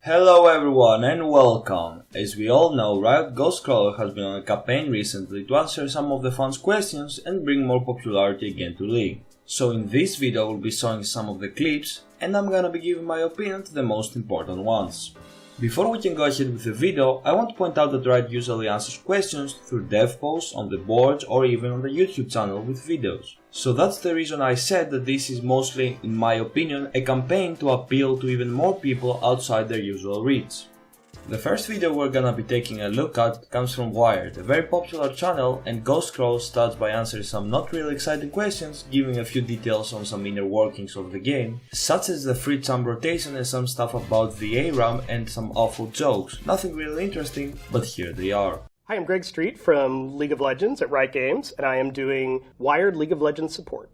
Hello everyone and welcome! As we all know, Riot Ghostcrawler has been on a campaign recently to answer some of the fans' questions and bring more popularity again to League. So in this video we'll be showing some of the clips and I'm gonna be giving my opinion to the most important ones. Before we can go ahead with the video, I want to point out that Riot usually answers questions through dev posts on the boards or even on the YouTube channel with videos. So that's the reason I said that this is mostly, in my opinion, a campaign to appeal to even more people outside their usual reach. The first video we're gonna be taking a look at comes from Wired, a very popular channel, and Ghostcrawler starts by answering some not really exciting questions, giving a few details on some inner workings of the game, such as the free champ rotation and some stuff about the ARAM and some awful jokes. Nothing really interesting, but here they are. Hi, I'm Greg Street from League of Legends at Riot Games, and I am doing Wired League of Legends support.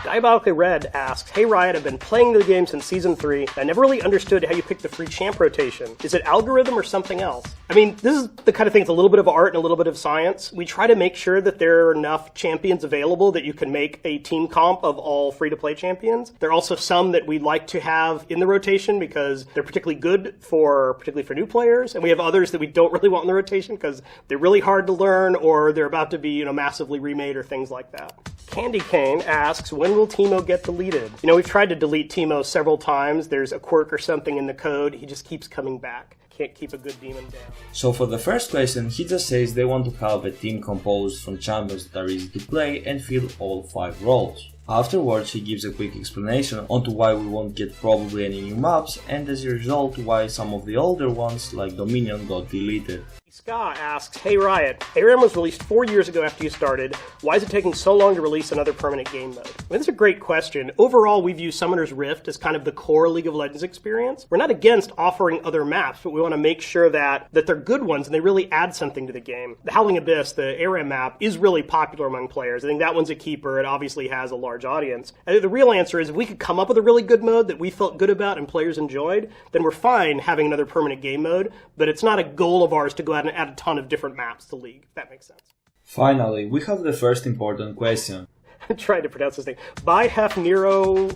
Diabolically Red asks, "Hey Riot, I've been playing the game since Season 3. I never really understood how you pick the free champ rotation. Is it algorithm or something else?" I mean, this is the kind of thing, it's a little bit of art and a little bit of science. We try to make sure that there are enough champions available that you can make a team comp of all free-to-play champions. There are also some that we'd like to have in the rotation because they're particularly good particularly for new players, and we have others that we don't really want in the rotation because they're really hard to learn or they're about to be, massively remade or things like that. Candy Cane asks, "When will Teemo get deleted?" We've tried to delete Teemo several times. There's a quirk or something in the code. He just keeps coming back. Can't keep a good demon down. So for the first question, he just says they want to have a team composed from champions that are easy to play and fill all 5 roles. Afterwards, he gives a quick explanation onto why we won't get probably any new maps and as a result why some of the older ones like Dominion got deleted. Ska asks, "Hey Riot, ARAM was released 4 years ago after you started. Why is it taking so long to release another permanent game mode?" That's a great question. Overall, we view Summoner's Rift as kind of the core League of Legends experience. We're not against offering other maps, but we want to make sure that they're good ones and they really add something to the game. The Howling Abyss, the ARAM map, is really popular among players. I think that one's a keeper. It obviously has a large audience. I think the real answer is if we could come up with a really good mode that we felt good about and players enjoyed, then we're fine having another permanent game mode, but it's not a goal of ours to go out and add a ton of different maps to League, if that makes sense. Finally, we have the first important question. I'm trying to pronounce this thing. By Hef Nero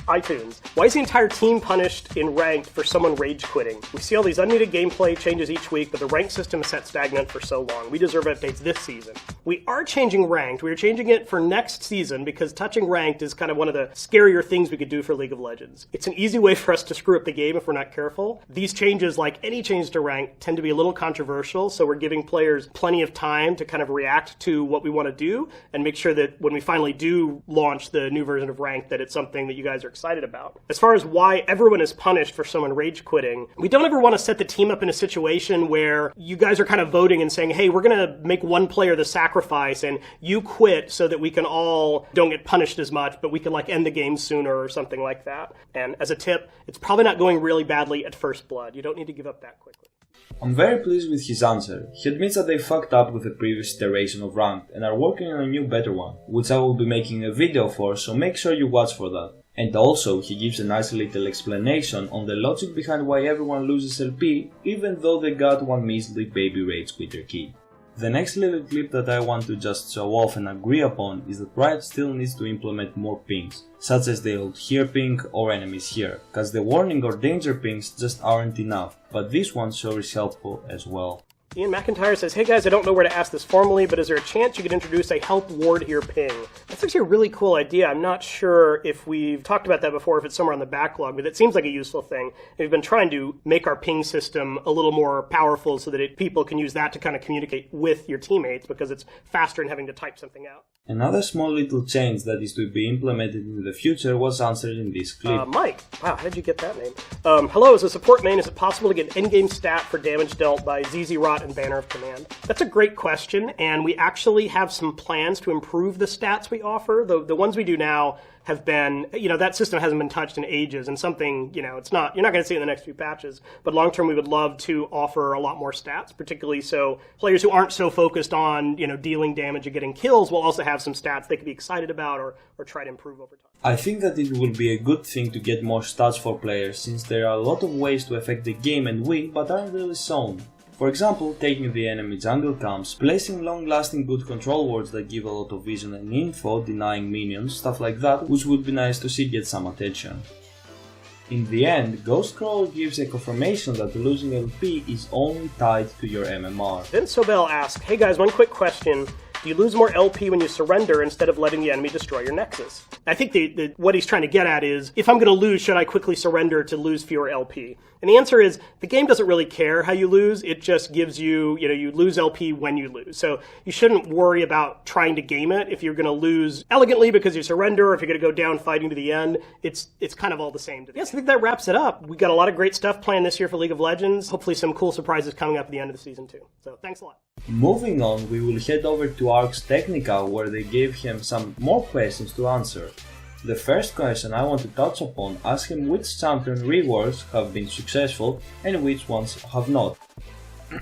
iTunes. Why is the entire team punished in ranked for someone rage quitting? We see all these unneeded gameplay changes each week, but the ranked system is set stagnant for so long. We deserve updates this season. We are changing ranked. We are changing it for next season because touching ranked is kind of one of the scarier things we could do for League of Legends. It's an easy way for us to screw up the game if we're not careful. These changes, like any change to ranked, tend to be a little controversial, so we're giving players plenty of time to kind of react to what we want to do and make sure that when we finally do launch the new version of ranked, that it's something that you guys are excited about. As far as why everyone is punished for someone rage quitting, we don't ever want to set the team up in a situation where you guys are kind of voting and saying, "Hey, we're going to make one player the sacrifice and you quit so that we can all don't get punished as much, but we can end the game sooner," or something like that. And as a tip, it's probably not going really badly at first blood. You don't need to give up that quickly. I'm very pleased with his answer. He admits that they fucked up with the previous iteration of Ranked and are working on a new better one, which I will be making a video for, so make sure you watch for that. And also, he gives a nice little explanation on the logic behind why everyone loses LP, even though they got one measly baby rage quitter key. The next little clip that I want to just show off and agree upon is that Riot still needs to implement more pings, such as the hold here ping or enemies here, cause the warning or danger pings just aren't enough, but this one sure is helpful as well. Ian McIntyre says, "Hey guys, I don't know where to ask this formally, but is there a chance you could introduce a help ward here ping?" That's actually a really cool idea. I'm not sure if we've talked about that before, if it's somewhere on the backlog, but it seems like a useful thing. We've been trying to make our ping system a little more powerful so that people can use that to kind of communicate with your teammates because it's faster than having to type something out. Another small little change that is to be implemented in the future was answered in this clip. Mike, wow, how did you get that name? "Hello, as a support main, is it possible to get an endgame stat for damage dealt by ZZ Rot and Banner of Command?" That's a great question, and we actually have some plans to improve the stats we offer. The ones we do now have been, that system hasn't been touched in ages, and something, it's not, you're not going to see it in the next few patches, but long term we would love to offer a lot more stats, particularly so players who aren't so focused on, dealing damage and getting kills will also have some stats they could be excited about or try to improve over time. I think that it will be a good thing to get more stats for players, since there are a lot of ways to affect the game and win, but aren't really shown. For example, taking the enemy jungle camps, placing long-lasting good control wards that give a lot of vision and info, denying minions, stuff like that, which would be nice to see get some attention. In the end, Ghostcrawler gives a confirmation that losing LP is only tied to your MMR. Then Sobel asks, hey guys, one quick question. Do you lose more LP when you surrender instead of letting the enemy destroy your Nexus? I think what he's trying to get at is, if I'm going to lose, should I quickly surrender to lose fewer LP? And the answer is, the game doesn't really care how you lose. It just gives you, you lose LP when you lose. So you shouldn't worry about trying to game it. If you're going to lose elegantly because you surrender, or if you're going to go down fighting to the end, it's kind of all the same. Yes, I think that wraps it up. We got a lot of great stuff planned this year for League of Legends. Hopefully some cool surprises coming up at the end of the season too. So thanks a lot. Moving on, we will head over to Ark's Technica, where they gave him some more questions to answer. The first question I want to touch upon asks him which champion reworks have been successful and which ones have not.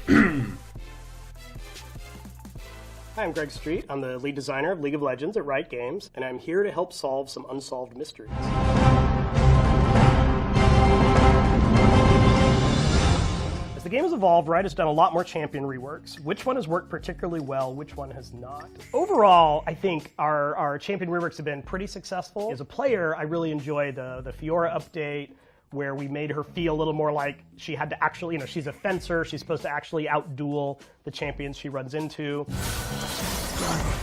Hi, I'm Greg Street. I'm the lead designer of League of Legends at Riot Games, and I'm here to help solve some unsolved mysteries. As the game has evolved, Riot has done a lot more champion reworks. Which one has worked particularly well, which one has not? Overall, I think our champion reworks have been pretty successful. As a player, I really enjoy the Fiora update, where we made her feel a little more like she had to actually, she's a fencer, she's supposed to actually outduel the champions she runs into.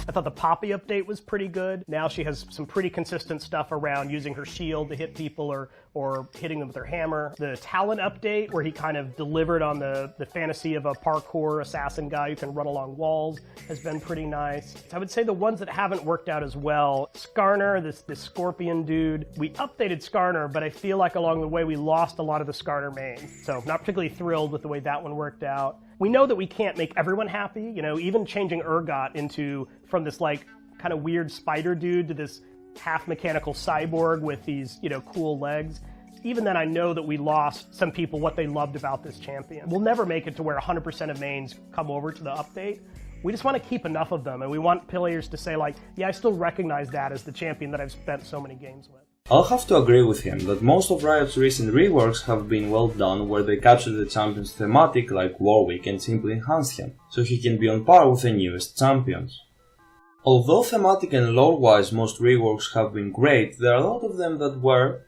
I thought the Poppy update was pretty good. Now she has some pretty consistent stuff around using her shield to hit people or hitting them with her hammer. The Talon update, where he kind of delivered on the fantasy of a parkour assassin guy who can run along walls, has been pretty nice. I would say the ones that haven't worked out as well, Skarner, this scorpion dude. We updated Skarner, but I feel like along the way we lost a lot of the Skarner main. So not particularly thrilled with the way that one worked out. We know that we can't make everyone happy, even changing Urgot from this kind of weird spider dude to this half mechanical cyborg with these, cool legs. Even then, I know that we lost some people what they loved about this champion. We'll never make it to where 100% of mains come over to the update. We just want to keep enough of them, and we want players to say yeah, I still recognize that as the champion that I've spent so many games with. I'll have to agree with him that most of Riot's recent reworks have been well done, where they capture the champion's thematic like Warwick and simply enhance him, so he can be on par with the newest champions. Although thematic and lore-wise most reworks have been great, there are a lot of them that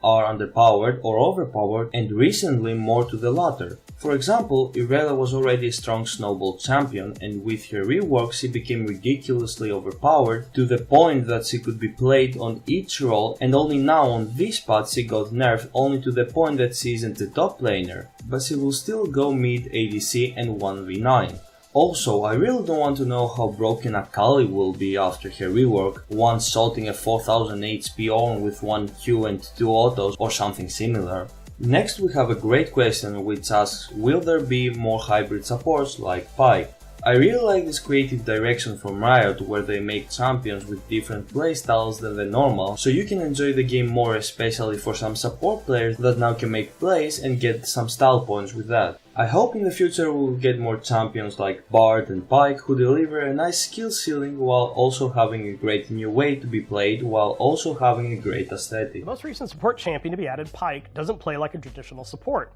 are underpowered or overpowered, and recently more to the latter. For example, Irelia was already a strong snowball champion, and with her reworks she became ridiculously overpowered to the point that she could be played on each role, and only now on this patch she got nerfed only to the point that she isn't a top laner, but she will still go mid ADC and 1v9. Also, I really don't want to know how broken Akali will be after her rework, once salting a 4000 HP Ornn with 1 Q and 2 autos or something similar. Next we have a great question which asks, will there be more hybrid supports like Pyke? I really like this creative direction from Riot, where they make champions with different playstyles than the normal, so you can enjoy the game more, especially for some support players that now can make plays and get some style points with that. I hope in the future we'll get more champions like Bard and Pyke who deliver a nice skill ceiling while also having a great new way to be played, while also having a great aesthetic. The most recent support champion to be added, Pyke, doesn't play like a traditional support.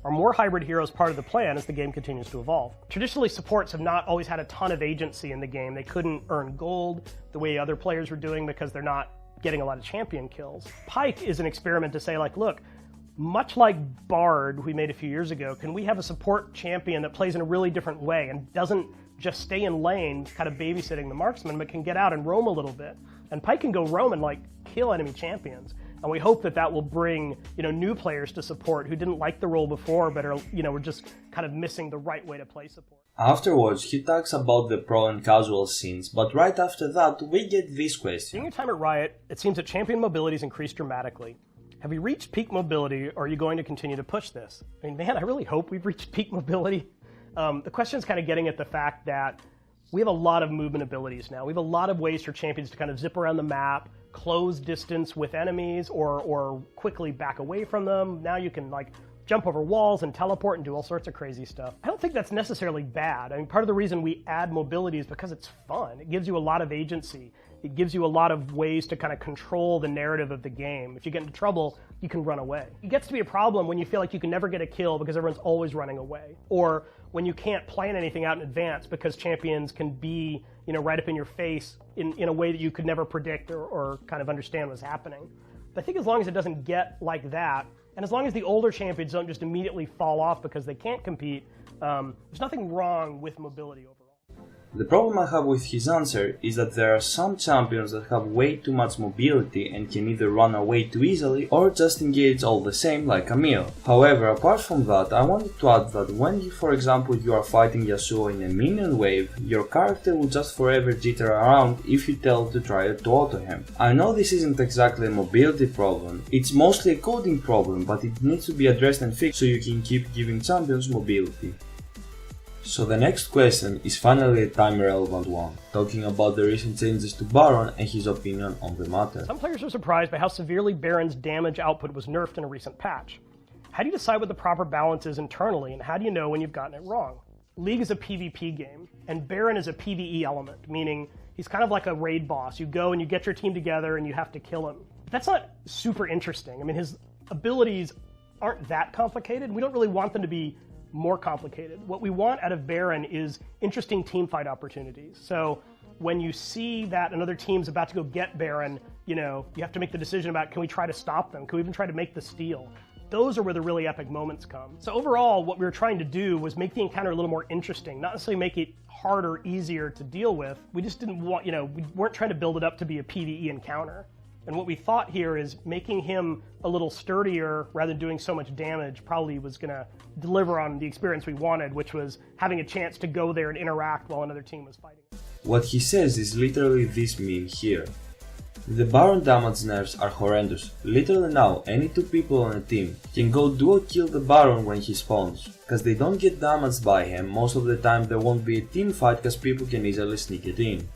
Are more hybrid heroes part of the plan as the game continues to evolve? Traditionally, supports have not always had a ton of agency in the game. They couldn't earn gold the way other players were doing because they're not getting a lot of champion kills. Pyke is an experiment to say look, much like Bard we made a few years ago, can we have a support champion that plays in a really different way and doesn't just stay in lane, kind of babysitting the marksman, but can get out and roam a little bit? And Pyke can go roam and kill enemy champions. And we hope that will bring, new players to support who didn't like the role before, but are, were just kind of missing the right way to play support. Afterwards, he talks about the pro and casual scenes, but right after that, we get this question. During your time at Riot, it seems that champion mobility has increased dramatically. Have we reached peak mobility, or are you going to continue to push this? I mean, man, I really hope we've reached peak mobility. The question is kind of getting at the fact that we have a lot of movement abilities now. We have a lot of ways for champions to kind of zip around the map, close distance with enemies, or quickly back away from them. Now you can jump over walls and teleport and do all sorts of crazy stuff. I don't think that's necessarily bad. I mean, part of the reason we add mobility is because it's fun. It gives you a lot of agency. It gives you a lot of ways to kind of control the narrative of the game. If you get into trouble, you can run away. It gets to be a problem when you feel like you can never get a kill because everyone's always running away. Or when you can't plan anything out in advance because champions can be, right up in your face in a way that you could never predict or kind of understand what's happening. But I think as long as it doesn't get like that, And as long as the older champions don't just immediately fall off because they can't compete, there's nothing wrong with mobility overall. The problem I have with his answer is that there are some champions that have way too much mobility and can either run away too easily or just engage all the same like Camille. However, apart from that, I wanted to add that when for example you are fighting Yasuo in a minion wave, your character will just forever jitter around if you tell to try to auto him. I know this isn't exactly a mobility problem, it's mostly a coding problem, but it needs to be addressed and fixed so you can keep giving champions mobility. So the next question is finally a time-relevant one, talking about the recent changes to Baron and his opinion on the matter. Some players are surprised by how severely Baron's damage output was nerfed in a recent patch. How do you decide what the proper balance is internally, and how do you know when you've gotten it wrong? League is a PvP game, and Baron is a PvE element, meaning he's kind of like a raid boss. You go and you get your team together and you have to kill him. That's not super interesting. I mean, his abilities aren't that complicated. We don't really want them to be more complicated. What we want out of Baron is interesting teamfight opportunities. So when you see that another team's about to go get Baron, you have to make the decision about, can we try to stop them? Can we even try to make the steal? Those are where the really epic moments come. So overall, what we were trying to do was make the encounter a little more interesting, not necessarily make it harder, easier to deal with. We just didn't want, we weren't trying to build it up to be a PvE encounter. And what we thought here is making him a little sturdier rather than doing so much damage probably was going to deliver on the experience we wanted, which was having a chance to go there and interact while another team was fighting. What he says is literally this meme here. The Baron damage nerfs are horrendous. Literally now, any two people on a team can go duo kill the Baron when he spawns. Cause they don't get damaged by him, most of the time there won't be a team fight cause people can easily sneak it in.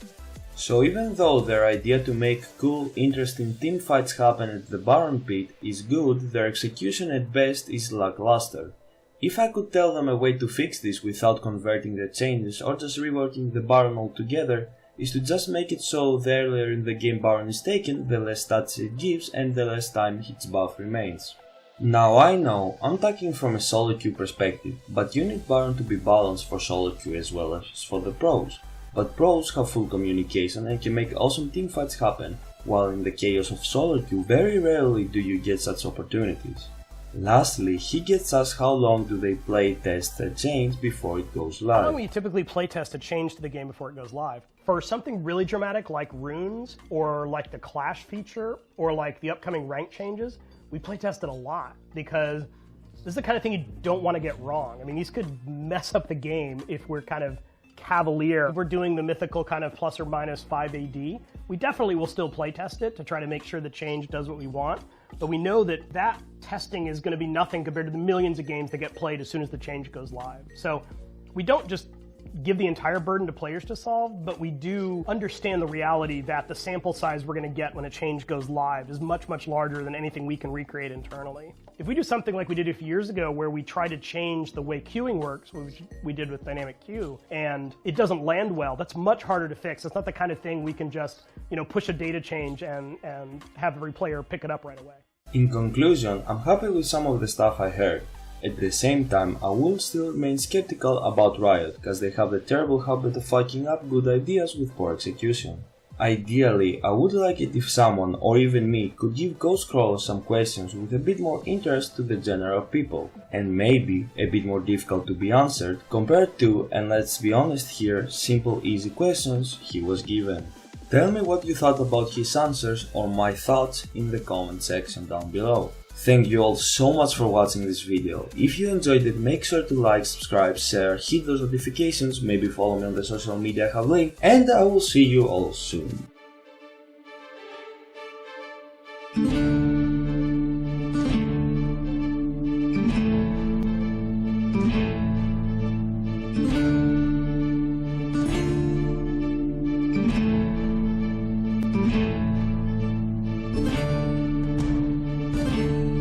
So even though their idea to make cool, interesting teamfights happen at the Baron pit is good, their execution at best is lackluster. If I could tell them a way to fix this without converting the changes or just reworking the Baron altogether, is to just make it so the earlier in the game Baron is taken, the less stats it gives and the less time its buff remains. Now I know, I'm talking from a solo queue perspective, but you need Baron to be balanced for solo queue as well as for the pros. But pros have full communication and can make awesome teamfights happen, while in the chaos of solo queue very rarely do you get such opportunities. Lastly, he gets asked how long do they play test a change before it goes live. How long do you typically play test a change to the game before it goes live? For something really dramatic like runes, or like the clash feature, or like the upcoming rank changes, we play test it a lot because this is the kind of thing you don't want to get wrong. I mean, these could mess up the game if we're kind of cavalier. If we're doing the mythical kind of plus or minus 5 AD, we definitely will still play test it to try to make sure the change does what we want. But we know that that testing is going to be nothing compared to the millions of games that get played as soon as the change goes live. So we don't just give the entire burden to players to solve, but we do understand the reality that the sample size we're going to get when a change goes live is much, much larger than anything we can recreate internally. If we do something like we did a few years ago where we try to change the way queuing works, which we did with Dynamic Queue, and it doesn't land well, that's much harder to fix. It's not the kind of thing we can just, push a data change and have every player pick it up right away. In conclusion, I'm happy with some of the stuff I heard. At the same time, I will still remain skeptical about Riot, cause they have the terrible habit of fucking up good ideas with poor execution. Ideally, I would like it if someone, or even me, could give Ghostcrawlers some questions with a bit more interest to the general people, and maybe a bit more difficult to be answered, compared to, and let's be honest here, simple easy questions he was given. Tell me what you thought about his answers or my thoughts in the comment section down below. Thank you all so much for watching this video. If you enjoyed it, make sure to like, subscribe, share, hit those notifications, maybe follow me on the social media I have linked, and I will see you all soon.